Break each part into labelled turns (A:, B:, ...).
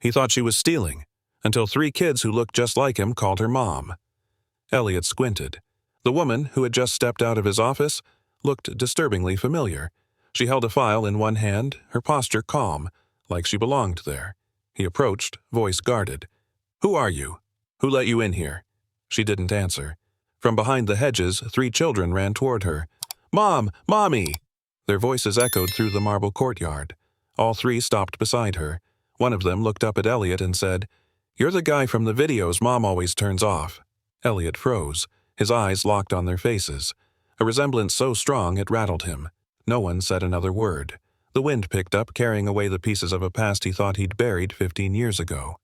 A: He thought she was stealing, until 3 kids who looked just like him called her mom. Elliot squinted. The woman, who had just stepped out of his office, looked disturbingly familiar. She held a file in one hand, her posture calm, like she belonged there. He approached, voice guarded. "Who are you? Who let you in here?" She didn't answer. From behind the hedges, 3 children ran toward her. "Mom! Mommy!" Their voices echoed through the marble courtyard. All 3 stopped beside her. One of them looked up at Elliot and said, "You're the guy from the videos Mom always turns off." Elliot froze. His eyes locked on their faces. A resemblance so strong it rattled him. No one said another word. The wind picked up, carrying away the pieces of a past he thought he'd buried 15 years ago.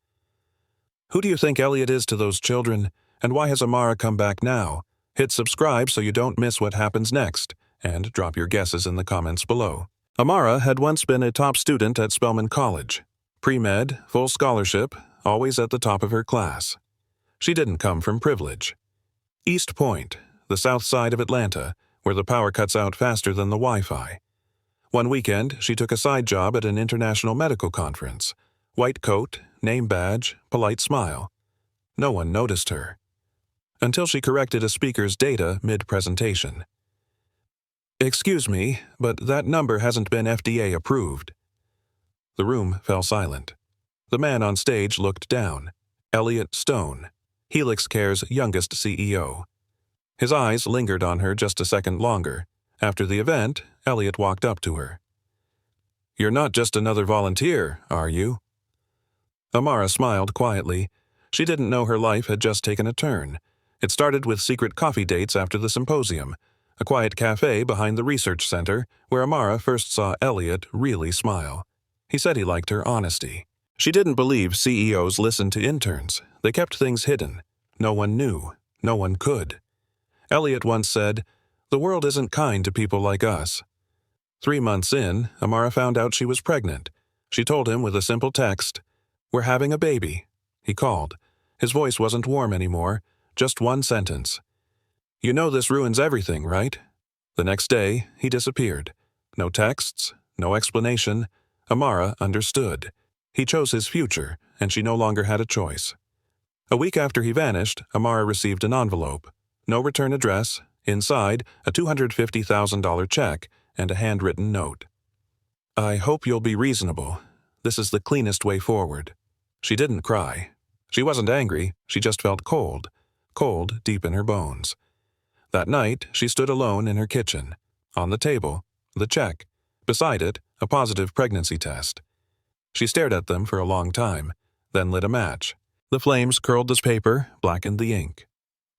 A: Who do you think Elliot is to those children? And why has Amara come back now? Hit subscribe so you don't miss what happens next, and drop your guesses in the comments below. Amara had once been a top student at Spelman College. Pre-med, full scholarship, always at the top of her class. She didn't come from privilege. East Point, the south side of Atlanta, where the power cuts out faster than the Wi-Fi. One weekend, she took a side job at an international medical conference. White coat, name badge, polite smile. No one noticed her. Until she corrected a speaker's data mid-presentation. "Excuse me, but that number hasn't been FDA approved." The room fell silent. The man on stage looked down. Elliot Stone, Helix Care's youngest CEO. His eyes lingered on her just a second longer. After the event, Elliot walked up to her. "You're not just another volunteer, are you?" Amara smiled quietly. She didn't know her life had just taken a turn. It started with secret coffee dates after the symposium, a quiet cafe behind the research center where Amara first saw Elliot really smile. He said he liked her honesty. She didn't believe CEOs listened to interns. They kept things hidden. No one knew. No one could. Elliot once said, "The world isn't kind to people like us." 3 months in, Amara found out she was pregnant. She told him with a simple text, "We're having a baby." He called. His voice wasn't warm anymore, just one sentence. "You know this ruins everything, right?" The next day, he disappeared. No texts, no explanation. Amara understood. He chose his future, and she no longer had a choice. A week after he vanished, Amara received an envelope. No return address, inside a $250,000 check and a handwritten note. "I hope you'll be reasonable. This is the cleanest way forward." She didn't cry. She wasn't angry, she just felt cold. Cold deep in her bones. That night, she stood alone in her kitchen. On the table, the check. Beside it, a positive pregnancy test. She stared at them for a long time, then lit a match. The flames curled the paper, blackened the ink.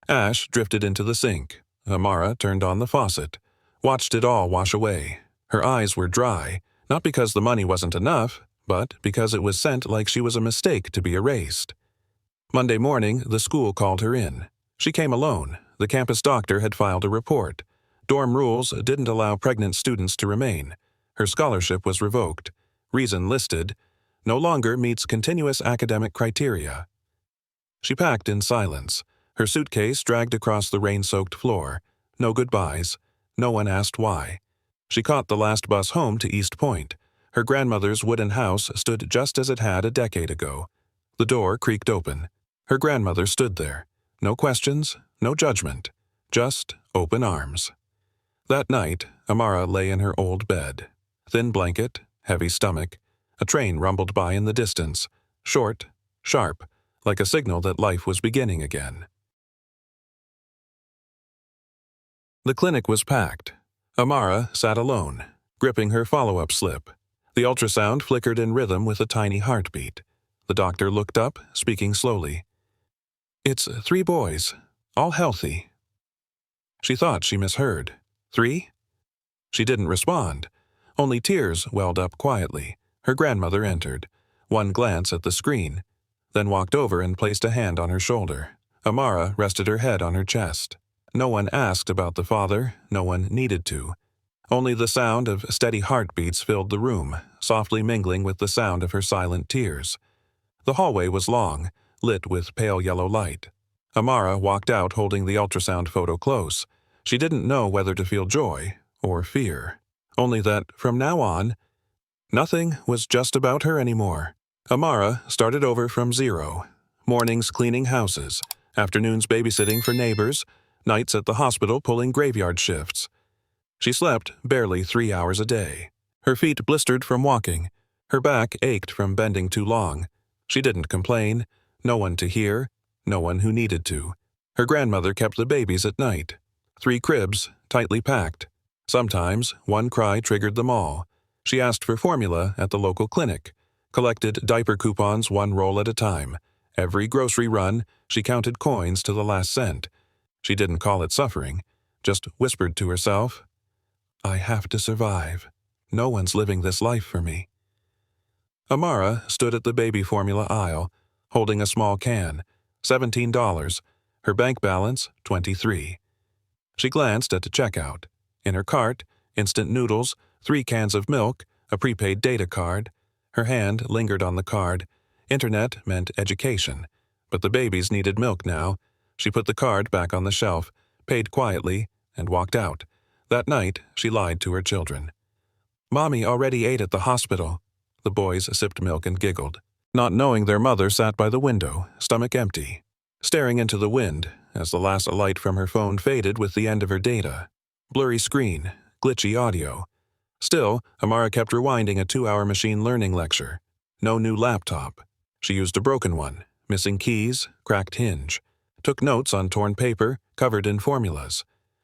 A: Ash drifted into the sink. Amara turned on the faucet, watched it all wash away. Her eyes were dry, not because the money wasn't enough, but because it was sent like she was a mistake to be erased. Monday morning, the school called her in. She came alone. The campus doctor had filed a report. Dorm rules didn't allow pregnant students to remain. Her scholarship was revoked. Reason listed, no longer meets continuous academic criteria. She packed in silence. Her suitcase dragged across the rain-soaked floor. No goodbyes. No one asked why. She caught the last bus home to East Point. Her grandmother's wooden house stood just as it had a decade ago. The door creaked open. Her grandmother stood there. No questions, no judgment. Just open arms. That night, Amara lay in her old bed. Thin blanket, heavy stomach. A train rumbled by in the distance. Short, sharp, like a signal that life was beginning again. The clinic was packed. Amara sat alone, gripping her follow-up slip. The ultrasound flickered in rhythm with a tiny heartbeat. The doctor looked up, speaking slowly. "It's 3 boys, all healthy." She thought she misheard. 3? She didn't respond. Only tears welled up quietly. Her grandmother entered. One glance at the screen, then walked over and placed a hand on her shoulder. Amara rested her head on her chest. No one asked about the father, no one needed to. Only the sound of steady heartbeats filled the room, softly mingling with the sound of her silent tears. The hallway was long, lit with pale yellow light. Amara walked out holding the ultrasound photo close. She didn't know whether to feel joy or fear. Only that, from now on, nothing was just about her anymore. Amara started over from zero. Mornings cleaning houses, afternoons babysitting for neighbors, nights at the hospital pulling graveyard shifts. She slept barely 3 hours a day. Her feet blistered from walking. Her back ached from bending too long. She didn't complain. No one to hear. No one who needed to. Her grandmother kept the babies at night. 3 cribs, tightly packed. Sometimes one cry triggered them all. She asked for formula at the local clinic, collected diaper coupons 1 roll at a time. Every grocery run, she counted coins to the last cent. She didn't call it suffering, just whispered to herself, "I have to survive. No one's living this life for me." Amara stood at the baby formula aisle, holding a small can, $17, her bank balance $23. She glanced at the checkout. In her cart, instant noodles, 3 cans of milk, a prepaid data card. Her hand lingered on the card. Internet meant education, but the babies needed milk now. She put the card back on the shelf, paid quietly, and walked out. That night, she lied to her children. "Mommy already ate at the hospital." The boys sipped milk and giggled, not knowing their mother sat by the window, stomach empty, staring into the wind as the last light from her phone faded with the end of her data. Blurry screen, glitchy audio. Still, Amara kept rewinding a 2-hour machine learning lecture. No new laptop. She used a broken one, missing keys, cracked hinge. Took notes on torn paper, covered in formulas.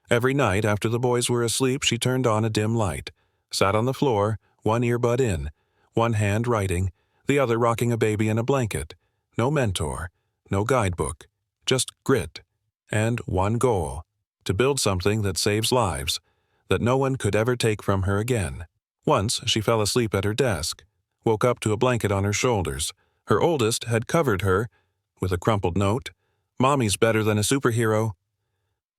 A: Every night after the boys were asleep, she turned on a dim light, sat on the floor, one earbud in, one hand writing, the other rocking a baby in a blanket. No mentor, no guidebook, just grit. And one goal, to build something that saves lives, that no one could ever take from her again. Once she fell asleep at her desk, woke up to a blanket on her shoulders. Her oldest had covered her with a crumpled note, "Mommy's better than a superhero."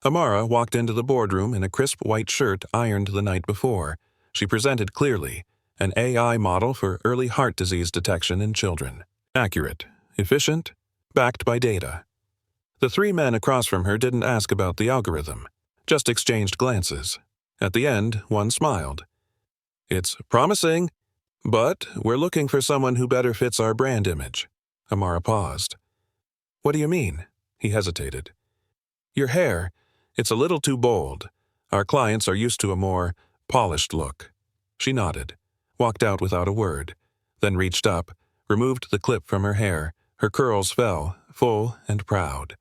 A: Amara walked into the boardroom in a crisp white shirt ironed the night before. She presented clearly, an AI model for early heart disease detection in children. Accurate, efficient, backed by data. The 3 men across from her didn't ask about the algorithm, just exchanged glances. At the end, one smiled. "It's promising, but we're looking for someone who better fits our brand image." Amara paused. "What do you mean?" He hesitated. "Your hair. It's a little too bold. Our clients are used to a more polished look." She nodded, walked out without a word, then reached up, removed the clip from her hair. Her curls fell, full and proud.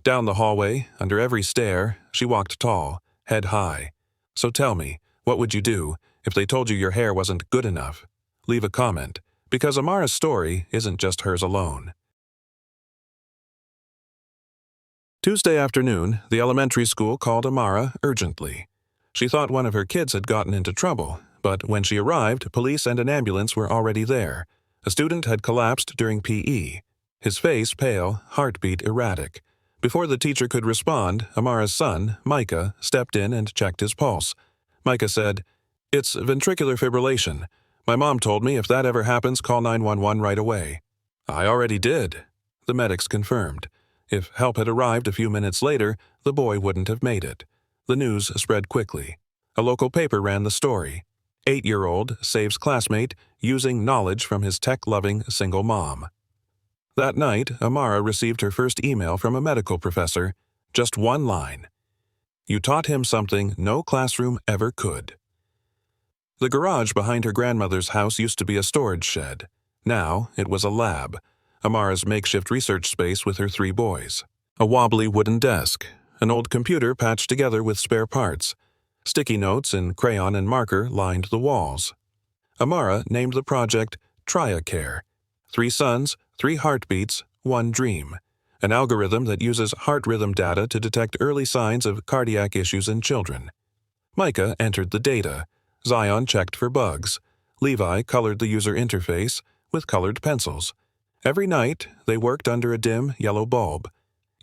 A: Down the hallway, under every stair, she walked tall, head high. "So tell me, what would you do if they told you your hair wasn't good enough?" Leave a comment, because Amara's story isn't just hers alone. Tuesday afternoon, the elementary school called Amara urgently. She thought one of her kids had gotten into trouble, but when she arrived, police and an ambulance were already there. A student had collapsed during PE, his face pale, heartbeat erratic. Before the teacher could respond, Amara's son, Micah, stepped in and checked his pulse. Micah said, "It's ventricular fibrillation. My mom told me if that ever happens, call 911 right away." "I already did," the medics confirmed. If help had arrived a few minutes later, the boy wouldn't have made it. The news spread quickly. A local paper ran the story. 8-year-old saves classmate using knowledge from his tech-loving single mom. That night, Amara received her first email from a medical professor. Just one line. "You taught him something no classroom ever could." The garage behind her grandmother's house used to be a storage shed. Now it was a lab, Amara's makeshift research space with her 3 boys. A wobbly wooden desk, an old computer patched together with spare parts. Sticky notes in crayon and marker lined the walls. Amara named the project TriaCare. 3 sons, 3 heartbeats, 1 dream. An algorithm that uses heart rhythm data to detect early signs of cardiac issues in children. Micah entered the data. Zion checked for bugs. Levi colored the user interface with colored pencils. Every night, they worked under a dim yellow bulb.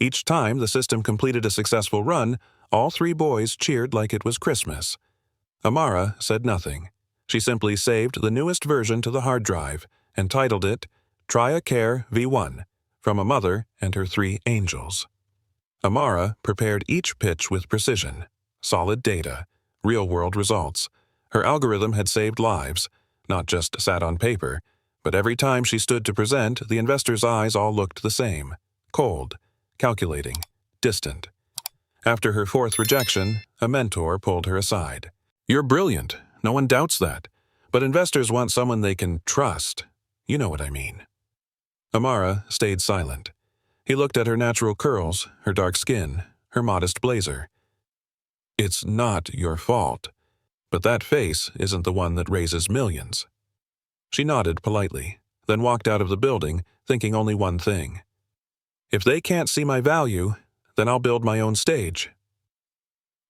A: Each time the system completed a successful run, all 3 boys cheered like it was Christmas. Amara said nothing. She simply saved the newest version to the hard drive and titled it TriaCare V1, from a mother and her 3 angels. Amara prepared each pitch with precision. Solid data, real-world results. Her algorithm had saved lives, not just sat on paper, But every time she stood to present, the investors' eyes all looked the same: cold, calculating, distant. After her fourth rejection, a mentor pulled her aside. "You're brilliant, no one doubts that. But investors want someone they can trust. You know what I mean." Amara stayed silent. He looked at her natural curls, her dark skin, her modest blazer. "It's not your fault. But that face isn't the one that raises millions." She nodded politely, then walked out of the building, thinking only one thing: if they can't see my value, then I'll build my own stage.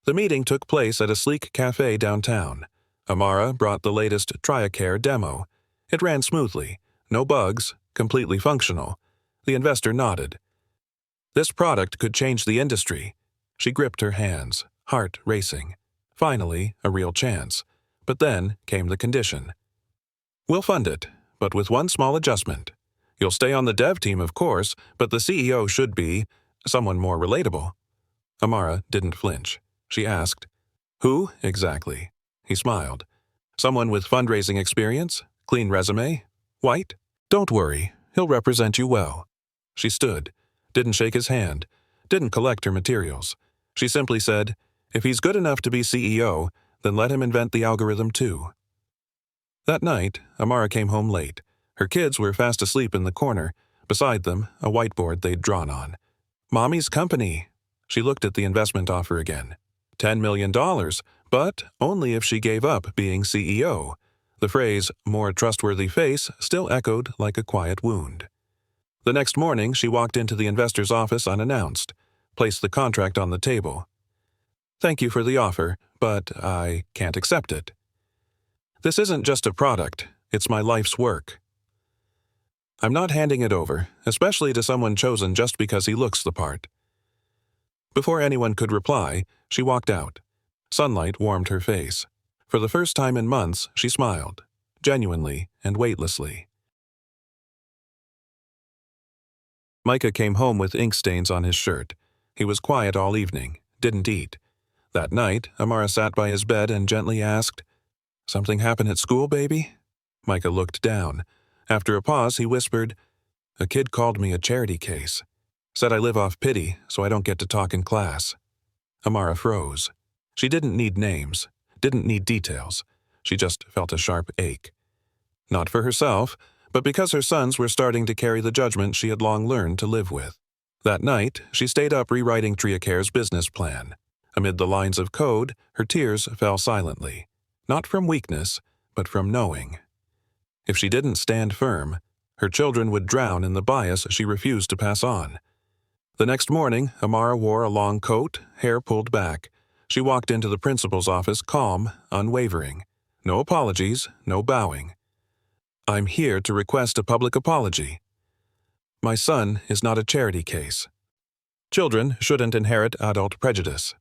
A: The meeting took place at a sleek cafe downtown. Amara brought the latest Triacare demo. It ran smoothly, no bugs, completely functional. The investor nodded. This product could change the industry. She gripped her hands, heart racing. Finally, a real chance. But then came the condition. "We'll fund it, but with one small adjustment. You'll stay on the dev team, of course, but the CEO should be someone more relatable." Amara didn't flinch. She asked, "Who, exactly?" He smiled. "Someone with fundraising experience? Clean resume? White? Don't worry, he'll represent you well." She stood, didn't shake his hand, didn't collect her materials. She simply said, "If he's good enough to be CEO, then let him invent the algorithm too." That night, Amara came home late. Her kids were fast asleep in the corner, beside them a whiteboard they'd drawn on. "Mommy's company." She looked at the investment offer again. $10 million, but only if she gave up being CEO. The phrase, "more trustworthy face," still echoed like a quiet wound. The next morning, she walked into the investor's office unannounced, placed the contract on the table. "Thank you for the offer, but I can't accept it. This isn't just a product, it's my life's work. I'm not handing it over, especially to someone chosen just because he looks the part." Before anyone could reply, she walked out. Sunlight warmed her face. For the first time in months, she smiled, genuinely and weightlessly. Micah came home with ink stains on his shirt. He was quiet all evening, didn't eat. That night, Amara sat by his bed and gently asked, "Something happened at school, baby?" Micah looked down. After a pause, he whispered, "A kid called me a charity case. Said I live off pity, so I don't get to talk in class." Amara froze. She didn't need names, didn't need details. She just felt a sharp ache. Not for herself, but because her sons were starting to carry the judgment she had long learned to live with. That night, she stayed up rewriting Triacare's business plan. Amid the lines of code, her tears fell silently. Not from weakness, but from knowing. If she didn't stand firm, her children would drown in the bias she refused to pass on. The next morning, Amara wore a long coat, hair pulled back. She walked into the principal's office calm, unwavering. No apologies, no bowing. "I'm here to request a public apology. My son is not a charity case. Children shouldn't inherit adult prejudice."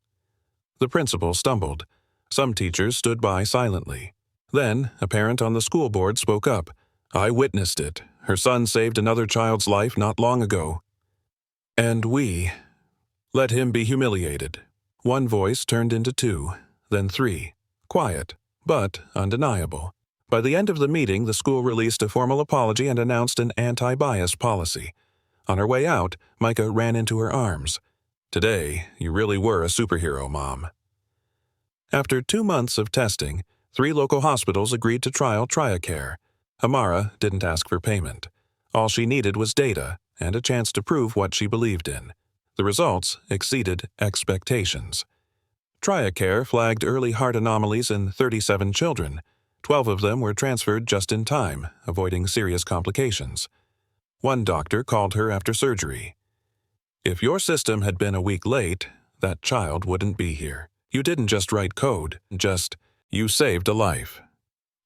A: The principal stumbled. Some teachers stood by silently. Then, a parent on the school board spoke up. "I witnessed it. Her son saved another child's life not long ago. And we let him be humiliated." One voice turned into two, then three. Quiet, but undeniable. By the end of the meeting, the school released a formal apology and announced an anti-bias policy. On her way out, Micah ran into her arms. "Today, you really were a superhero, Mom." After 2 months of testing, 3 local hospitals agreed to trial Triacare. Amara didn't ask for payment. All she needed was data and a chance to prove what she believed in. The results exceeded expectations. Triacare flagged early heart anomalies in 37 children. 12 of them were transferred just in time, avoiding serious complications. One doctor called her after surgery. "If your system had been a week late, that child wouldn't be here. You didn't just write code, you saved a life."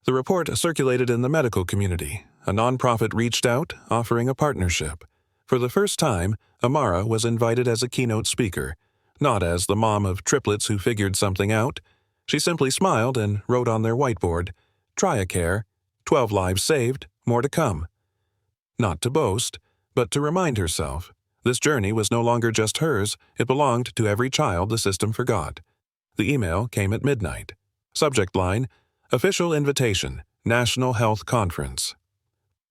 A: The report circulated in the medical community. A nonprofit reached out, offering a partnership. For the first time, Amara was invited as a keynote speaker, not as the mom of triplets who figured something out. She simply smiled and wrote on their whiteboard, "Triacare, 12 lives saved, more to come." Not to boast, but to remind herself. This journey was no longer just hers, it belonged to every child the system forgot. The email came at midnight. Subject line, "Official invitation, National Health Conference."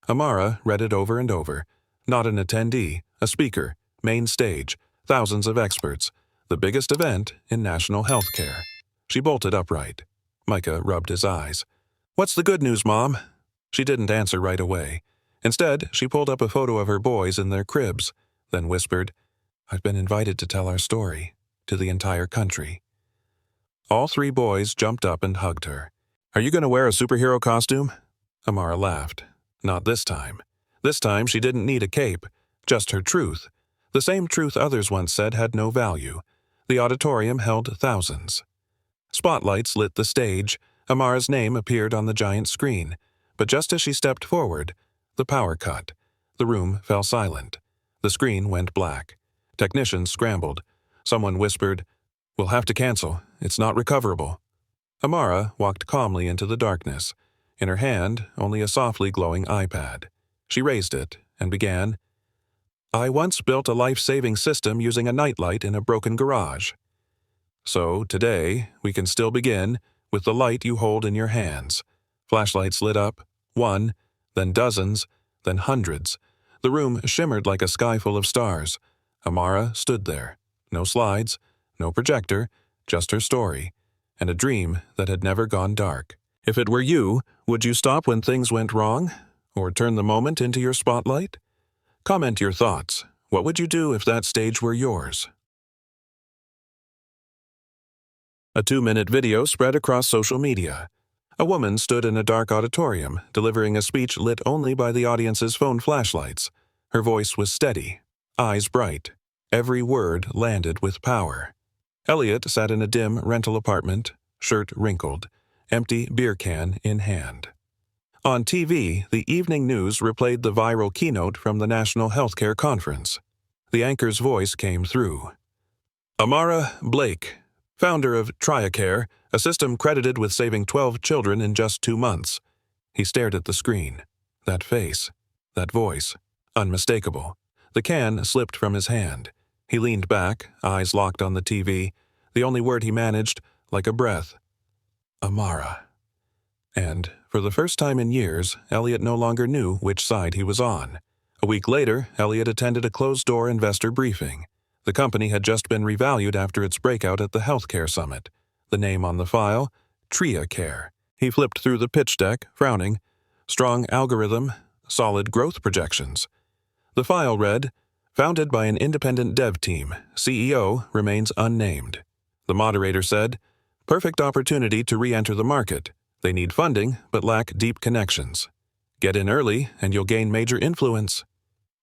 A: Amara read it over and over. Not an attendee, a speaker, main stage, thousands of experts, the biggest event in national healthcare. She bolted upright. Micah rubbed his eyes. "What's the good news, Mom?" She didn't answer right away. Instead, she pulled up a photo of her boys in their cribs, then whispered, "I've been invited to tell our story to the entire country." All three boys jumped up and hugged her. "Are you going to wear a superhero costume?" Amara laughed. Not this time. This time she didn't need a cape, just her truth. The same truth others once said had no value. The auditorium held thousands. Spotlights lit the stage. Amara's name appeared on the giant screen. But just as she stepped forward, the power cut. The room fell silent. The screen went black. Technicians scrambled. Someone whispered, "We'll have to cancel. It's not recoverable." Amara walked calmly into the darkness. In her hand, only a softly glowing iPad. She raised it and began, "I once built a life-saving system using a nightlight in a broken garage. So, today, we can still begin with the light you hold in your hands." Flashlights lit up, one, then dozens, then hundreds. The room shimmered like a sky full of stars. Amara stood there. No slides, no projector, just her story, and a dream that had never gone dark. If it were you, would you stop when things went wrong? Or turn the moment into your spotlight? Comment your thoughts. What would you do if that stage were yours? A 2-minute video spread across social media. A woman stood in a dark auditorium, delivering a speech lit only by the audience's phone flashlights. Her voice was steady, eyes bright. Every word landed with power. Elliot sat in a dim rental apartment, shirt wrinkled, empty beer can in hand. On TV, the evening news replayed the viral keynote from the National Healthcare Conference. The anchor's voice came through. Amara Blake, founder of TriaCare, a system credited with saving 12 children in just 2 months. He stared at the screen. That face, that voice, unmistakable. The can slipped from his hand. He leaned back, eyes locked on the TV, the only word he managed, like a breath. Amara. And, for the first time in years, Elliot no longer knew which side he was on. A week later, Elliot attended a closed-door investor briefing. The company had just been revalued after its breakout at the healthcare summit. The name on the file, TriaCare. He flipped through the pitch deck, frowning. Strong algorithm, solid growth projections. The file read, "Founded by an independent dev team, CEO remains unnamed." The moderator said, "Perfect opportunity to re-enter the market. They need funding, but lack deep connections. Get in early, and you'll gain major influence."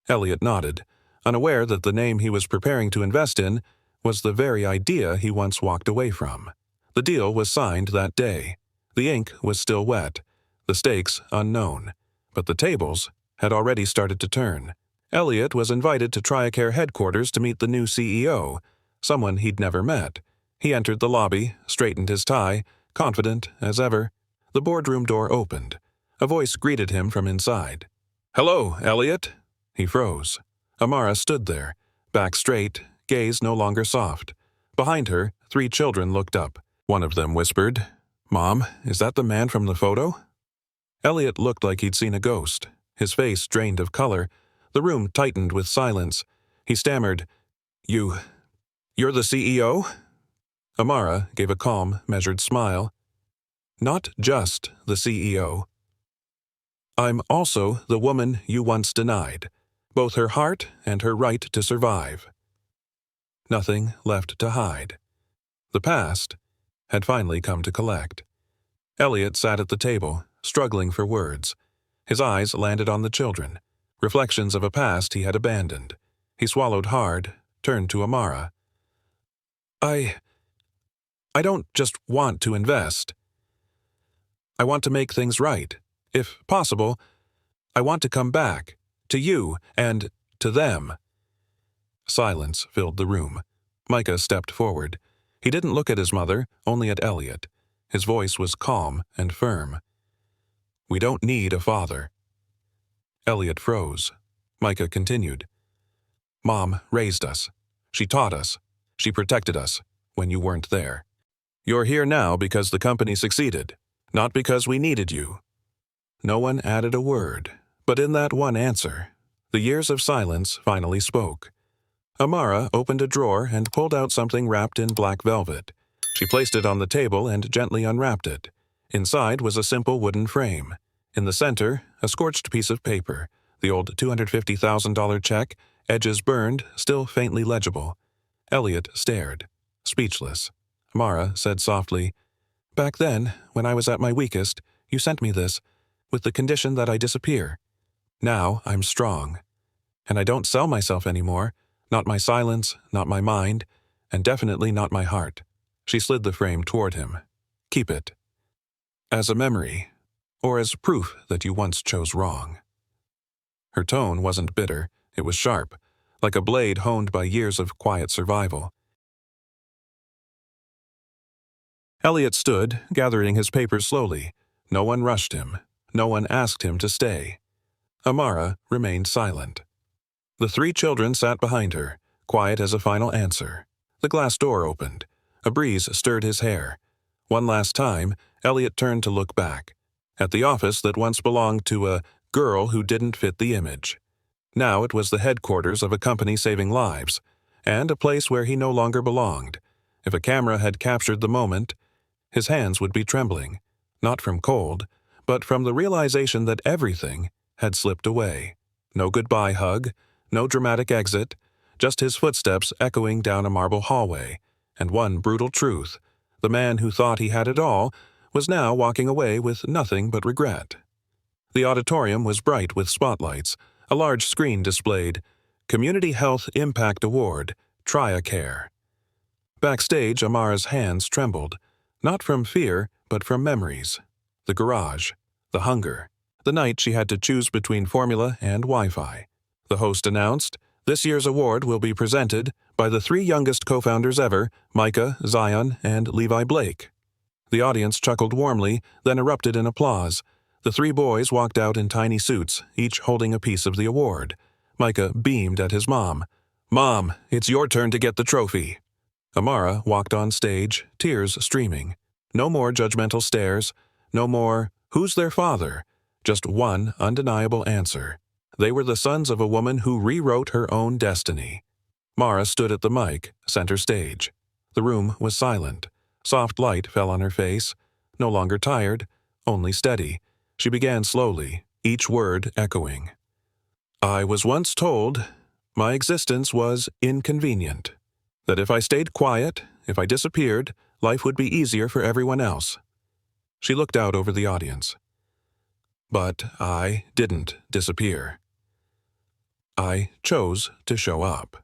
A: Elliot nodded, unaware that the name he was preparing to invest in was the very idea he once walked away from. The deal was signed that day. The ink was still wet, the stakes unknown, but the tables had already started to turn. Elliot was invited to TriaCare headquarters to meet the new CEO, someone he'd never met. He entered the lobby, straightened his tie, confident as ever. The boardroom door opened. A voice greeted him from inside. "Hello, Elliot." He froze. Amara stood there, back straight, gaze no longer soft. Behind her, 3 children looked up. One of them whispered, "Mom, is that the man from the photo?" Elliot looked like he'd seen a ghost. His face drained of color. The room tightened with silence. He stammered, You're the CEO?" Amara gave a calm, measured smile. "Not just the CEO. I'm also the woman you once denied, both her heart and her right to survive. Nothing left to hide." The past had finally come to collect. Elliot sat at the table, struggling for words. His eyes landed on the children, reflections of a past he had abandoned. He swallowed hard, turned to Amara. I don't just want to invest. I want to make things right. If possible, I want to come back, to you and to them." Silence filled the room. Micah stepped forward. He didn't look at his mother, only at Elliot. His voice was calm and firm. "We don't need a father." Elliot froze. Micah continued. "Mom raised us. She taught us. She protected us when you weren't there. You're here now because the company succeeded, not because we needed you." No one added a word, But in that one answer, the years of silence finally spoke. Amara opened a drawer and pulled out something wrapped in black velvet. She placed it on the table and gently unwrapped it. Inside was a simple wooden frame. In the center, a scorched piece of paper, the old $250,000 check, edges burned, still faintly legible. Elliot stared, speechless. Amara said softly, "Back then, when I was at my weakest, you sent me this, with the condition that I disappear. Now I'm strong. And I don't sell myself anymore, not my silence, not my mind, and definitely not my heart." She slid the frame toward him. "Keep it. As a memory, or as proof that you once chose wrong." Her tone wasn't bitter, it was sharp, like a blade honed by years of quiet survival. Elliot stood, gathering his papers slowly. No one rushed him. No one asked him to stay. Amara remained silent. The three children sat behind her, quiet as a final answer. The glass door opened. A breeze stirred his hair. One last time, Elliot turned to look back, at the office that once belonged to a girl who didn't fit the image. Now it was the headquarters of a company saving lives, and a place where he no longer belonged. If a camera had captured the moment, his hands would be trembling, not from cold, but from the realization that everything had slipped away. No goodbye hug, no dramatic exit, just his footsteps echoing down a marble hallway, and one brutal truth: the man who thought he had it all was now walking away with nothing but regret. The auditorium was bright with spotlights. A large screen displayed Community Health Impact Award, TriaCare. Backstage, Amara's hands trembled, not from fear, but from memories. The garage, the hunger, the night she had to choose between formula and Wi-Fi. The host announced, "This year's award will be presented by the three youngest co-founders ever, Micah, Zion, and Levi Blake." The audience chuckled warmly, then erupted in applause. The three boys walked out in tiny suits, each holding a piece of the award. Micah beamed at his mom. "Mom, it's your turn to get the trophy." Amara walked on stage, tears streaming. No more judgmental stares, no more, "Who's their father?" Just one undeniable answer. They were the sons of a woman who rewrote her own destiny. Mara stood at the mic, center stage. The room was silent. Soft light fell on her face. No longer tired, only steady. She began slowly, each word echoing. "I was once told my existence was inconvenient, that if I stayed quiet, if I disappeared, life would be easier for everyone else." She looked out over the audience. But I didn't disappear. I chose to show up.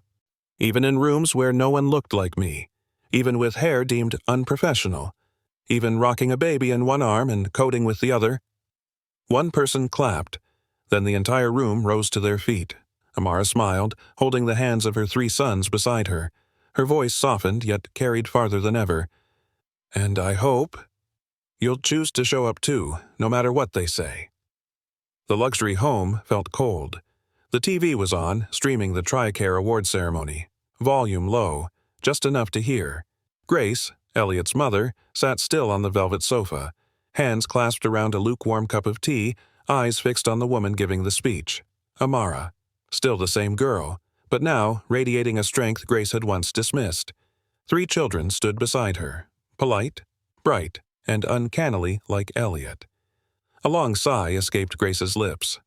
A: Even in rooms where no one looked like me, even with hair deemed unprofessional, even rocking a baby in one arm and coding with the other. One person clapped, then the entire room rose to their feet. Amara smiled, holding the hands of her three sons beside her. Her voice softened, yet carried farther than ever. "And I hope you'll choose to show up too, no matter what they say." The luxury home felt cold. The TV was on, streaming the TriCare award ceremony. Volume low, just enough to hear. Grace, Elliot's mother, sat still on the velvet sofa, hands clasped around a lukewarm cup of tea, eyes fixed on the woman giving the speech. Amara, still the same girl, but now radiating a strength Grace had once dismissed. Three children stood beside her, polite, bright, and uncannily like Elliot. A long sigh escaped Grace's lips.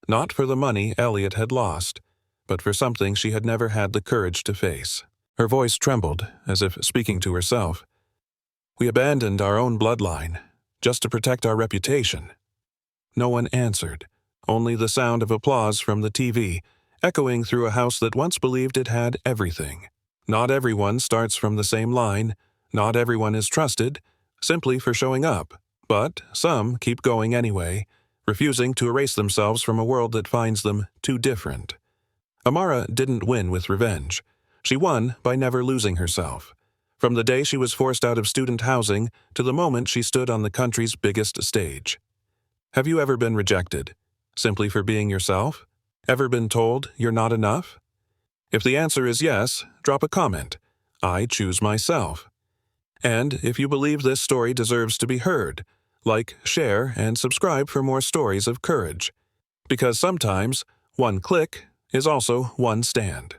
A: Not for the money Elliot had lost, but for something she had never had the courage to face. Her voice trembled, as if speaking to herself. "We abandoned our own bloodline, just to protect our reputation." No one answered, only the sound of applause from the TV, echoing through a house that once believed it had everything. Not everyone starts from the same line, not everyone is trusted, simply for showing up, but some keep going anyway, refusing to erase themselves from a world that finds them too different. Amara didn't win with revenge. She won by never losing herself. From the day she was forced out of student housing to the moment she stood on the country's biggest stage. Have you ever been rejected, simply for being yourself? Ever been told you're not enough? If the answer is yes, drop a comment. I choose myself. And if you believe this story deserves to be heard, like, share, and subscribe for more stories of courage. Because sometimes one click is also one stand.